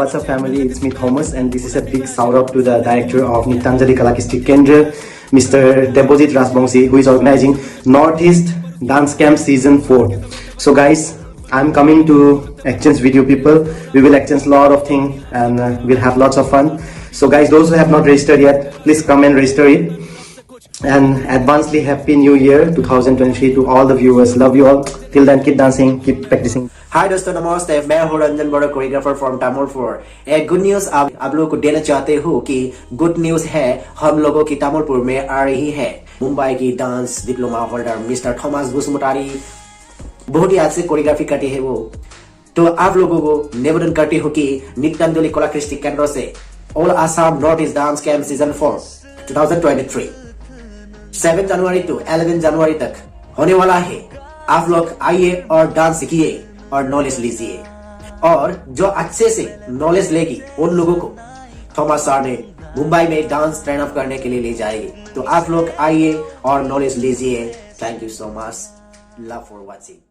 what's up family, it's me Thomas and this is a big shout out to the director of Nrityanjali Tamulpur, Mr. Debojit Rasbongsi, who is organizing Northeast Dance Camp Season 4. So guys, I'm coming to exchange with you people. We will exchange a lot of things and we'll have lots of fun. So guys, those who have not registered yet, please come and register it. And advancedly happy new year 2023 to all the viewers. Love you all. Till then, keep dancing, keep practicing. हाय दोस्तों, नमस्ते। मैं हूँ रंजन बड़ा, choreographer from Tamulpur. एक good news आप लोगों को देना चाहते हो कि गुड न्यूज है, हम लोगों की तामुलपुर में आ रही है मुंबई की dance diploma holder mister Thomas Basumatary. बहुत ही अच्छे कोरियोग्राफी करते हैं वो। तो आप लोगों को निवेदन करते हो कि नृत्यांजलि कलाकृष्टि केंद्र से all Assam north east dance camp season 4 2023 7 January to 11 जनवरी तक होने वाला है। आप लोग आइए और डांस सीखिए और नॉलेज लीजिए, और जो अच्छे से नॉलेज लेगी उन लोगों को थॉमस सर ने मुंबई में डांस ट्रेन अप करने के लिए ले जाएगी। तो आप लोग आइए और नॉलेज लीजिए। Thank you so much, love for watching.